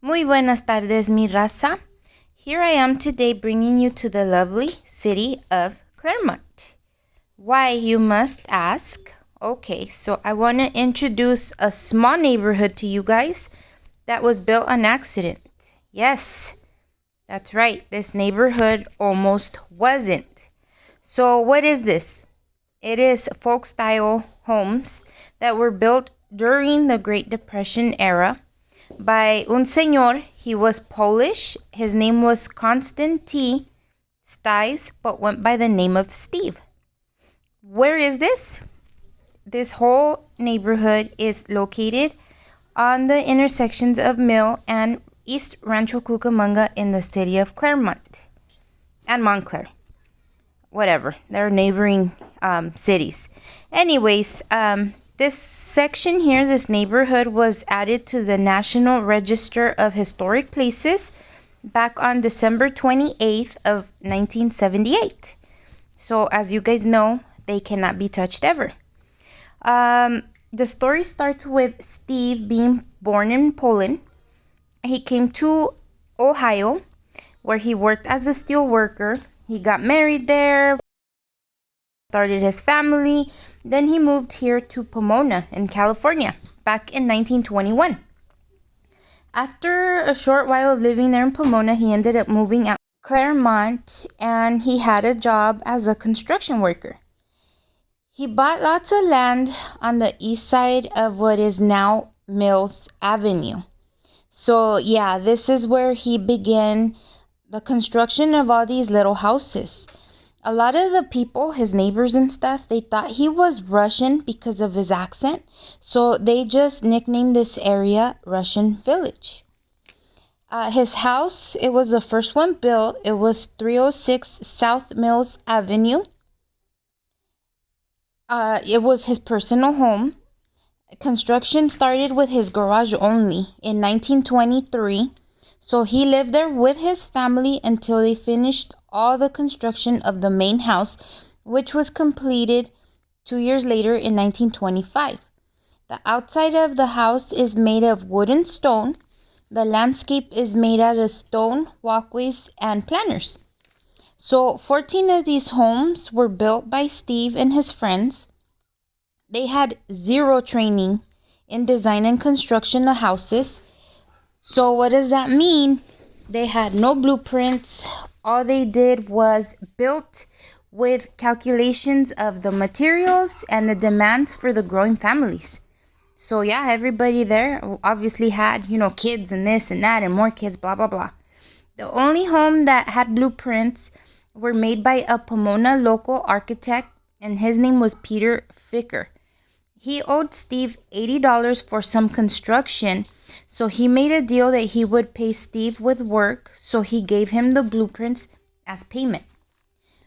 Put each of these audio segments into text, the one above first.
Muy buenas tardes, mi raza. Here I am today bringing you to the lovely city of Claremont. Why, you must ask? Okay, so I want to introduce a small neighborhood to you guys that was built on accident. Yes, that's right. This neighborhood almost wasn't. So what is this? It is folk-style homes that were built during the Great Depression era by un señor. He was Polish. His name was Konstanty Stais, but went by the name of Steve. Where is this? This whole neighborhood is located on the intersections of Mill and East Rancho Cucamonga in the city of Claremont and Montclair. Whatever, they're neighboring cities. Anyways, this section here, this neighborhood, was added to the National Register of Historic Places back on December 28th of 1978. So as you guys know, they cannot be touched ever. The story starts with Steve being born in Poland. He came to Ohio, where he worked as a steel worker. He got married there, started his family. Then he moved here to Pomona in California back in 1921. After a short while of living there in Pomona, he ended up moving out to Claremont, and he had a job as a construction worker. He bought lots of land on the east side of what is now Mills Avenue. So yeah, this is where he began the construction of all these little houses. A lot of the people, his neighbors and stuff, they thought he was Russian because of his accent. So they just nicknamed this area Russian Village. His house, it was the first one built. It was 306 South Mills Avenue. It was his personal home. Construction started with his garage only in 1923. So he lived there with his family until they finished all the construction of the main house, which was completed 2 years later in 1925. The outside of the house is made of wood and stone. The landscape is made out of stone, walkways, and planters. So 14 of these homes were built by Steve and his friends. They had zero training in design and construction of houses. So what does that mean? They had no blueprints. All they did was built with calculations of the materials and the demands for the growing families. So yeah, everybody there obviously had, kids and this and that and more kids, blah, blah, blah. The only home that had blueprints were made by a Pomona local architect, and his name was Peter Ficker. He owed Steve $80 for some construction, so he made a deal that he would pay Steve with work, so he gave him the blueprints as payment.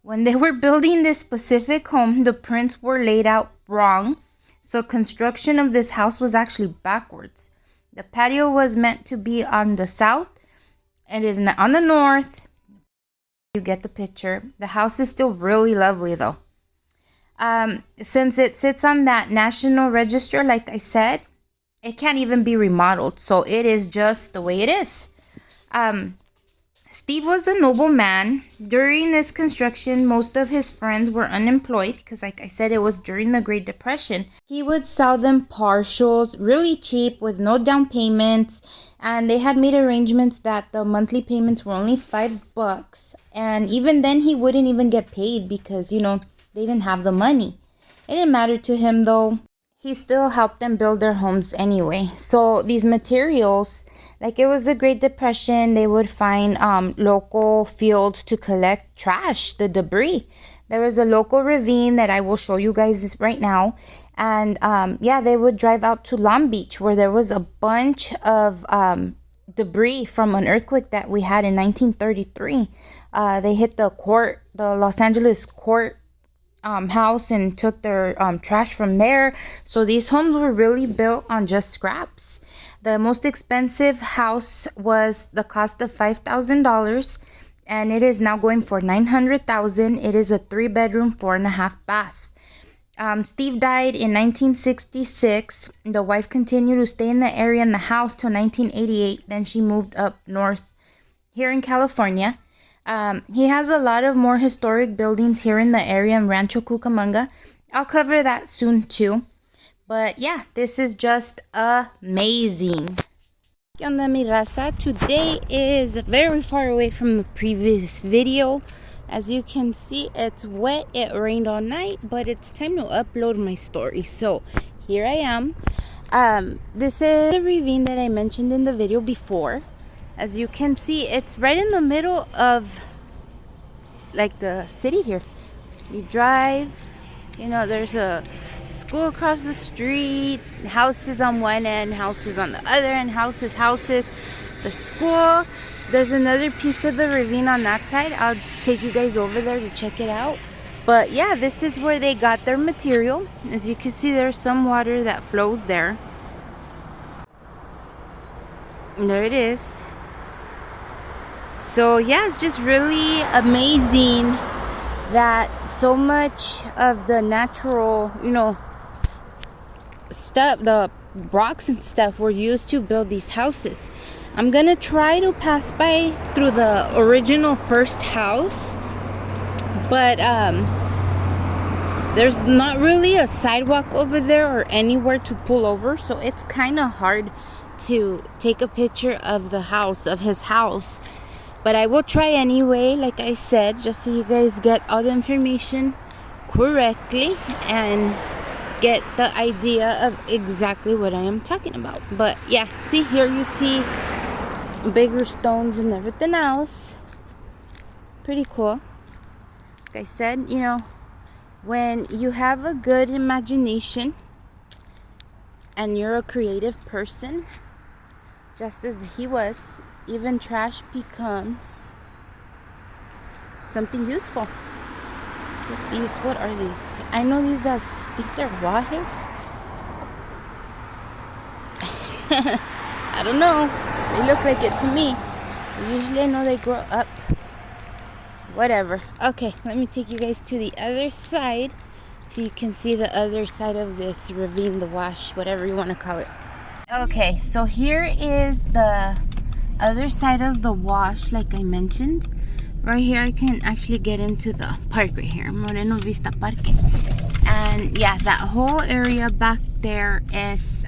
When they were building this specific home, the prints were laid out wrong, so construction of this house was actually backwards. The patio was meant to be on the south. It is on the north. You get the picture. The house is still really lovely though. Since it sits on that national register, like I said, it can't even be remodeled. So it is just the way it is. Steve was a noble man. During this construction, most of his friends were unemployed because, like I said, it was during the Great Depression. He would sell them partials really cheap with no down payments, and they had made arrangements that the monthly payments were only $5. And even then, he wouldn't even get paid because, they didn't have the money. It didn't matter to him though. He still helped them build their homes anyway. So these materials, like it was the Great Depression, they would find local fields to collect trash, the debris. There was a local ravine that I will show you guys right now. And they would drive out to Long Beach where there was a bunch of debris from an earthquake that we had in 1933. They hit the Los Angeles court house and took their trash from there. So these homes were really built on just scraps. The most expensive house was the cost of $5,000, and it is now going for $900,000. It is a 3-bedroom, 4.5 bath. Steve died in 1966. The wife continued to stay in the area in the house till 1988. Then she moved up north here in California. He has a lot of more historic buildings here in the area in Rancho Cucamonga. I'll cover that soon too. But yeah, this is just amazing. ¿Qué onda, mi raza? Today is very far away from the previous video. As you can see, it's wet. It rained all night, but it's time to upload my story. So here I am. This is the ravine that I mentioned in the video before. As you can see, it's right in the middle of like the city here. You drive, you know, there's a school across the street, houses on one end, houses on the other end, houses, the school. There's another piece of the ravine on that side. I'll take you guys over there to check it out. But yeah, this is where they got their material. As you can see, there's some water that flows there. And there it is. So yeah, it's just really amazing that so much of the natural, you know, stuff, the rocks and stuff were used to build these houses. I'm gonna try to pass by through the original first house, but there's not really a sidewalk over there or anywhere to pull over, so it's kind of hard to take a picture of the house, of his house. But I will try anyway, like I said, just so you guys get all the information correctly and get the idea of exactly what I am talking about. But yeah, see here, you see bigger stones and everything else. Pretty cool. Like I said, you know, when you have a good imagination and you're a creative person, just as he was, even trash becomes something useful. Look at these, what are these? I know these as, I think they're wajes. I don't know. They look like it to me. Usually I know they grow up. Whatever. Okay, let me take you guys to the other side so you can see the other side of this ravine, the wash, whatever you want to call it. Okay, so here is the other side of the wash, like I mentioned. Right here I can actually get into the park right here, Moreno Vista Parque. And yeah, that whole area back there is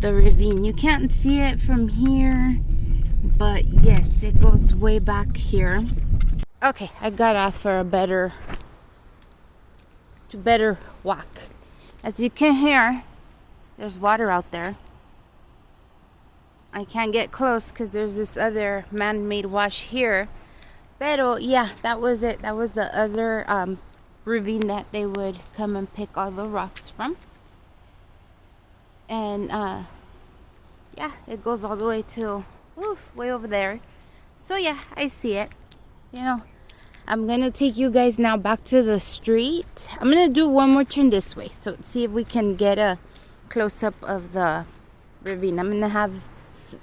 the ravine. You can't see it from here, but yes, it goes way back here. Okay, I got off for a better walk. As you can hear, there's water out there. I can't get close because there's this other man-made wash here. Pero yeah, that was it. That was the other ravine that they would come and pick all the rocks from. And yeah, it goes all the way to way over there. So yeah, I see it. You know, I'm gonna take you guys now back to the street. I'm gonna do one more turn this way, so see if we can get a close-up of the ravine. I'm gonna have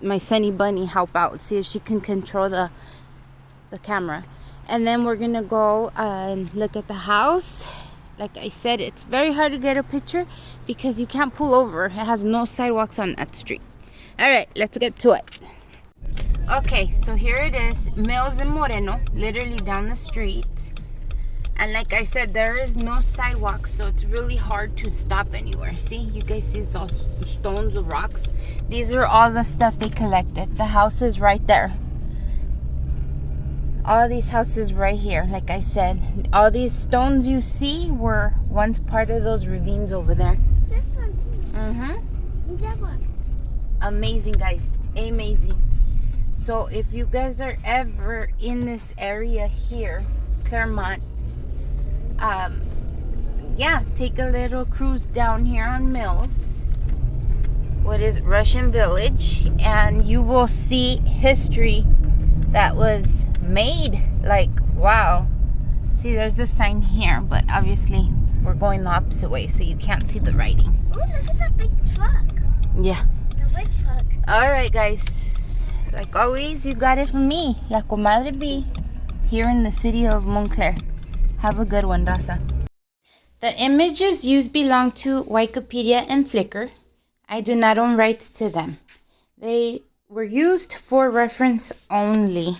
my Sunny Bunny help out, see if she can control the camera. And then we're gonna go and look at the house. Like I said, it's very hard to get a picture because you can't pull over. It has no sidewalks on that street. All right, let's get to it. Okay, so here it is, Mills and Moreno, literally down the street. And like I said, there is no sidewalk, so it's really hard to stop anywhere. See, you guys see it's all stones or rocks. These are all the stuff they collected. The house is right there. All these houses right here, like I said. All these stones you see were once part of those ravines over there. This one too. Mm-hmm. That one. Amazing, guys. Amazing. So if you guys are ever in this area here, Claremont, yeah, take a little cruise down here on Mills. What is Russian Village, and you will see history that was made. Like, wow. See, there's the sign here, but obviously we're going the opposite way, so you can't see the writing. Oh, look at that big truck. Yeah. The big truck. All right, guys. Like always, you got it from me, La Comadre B, here in the city of Montclair. Have a good one, Raza. The images used belong to Wikipedia and Flickr. I do not own rights to them. They were used for reference only.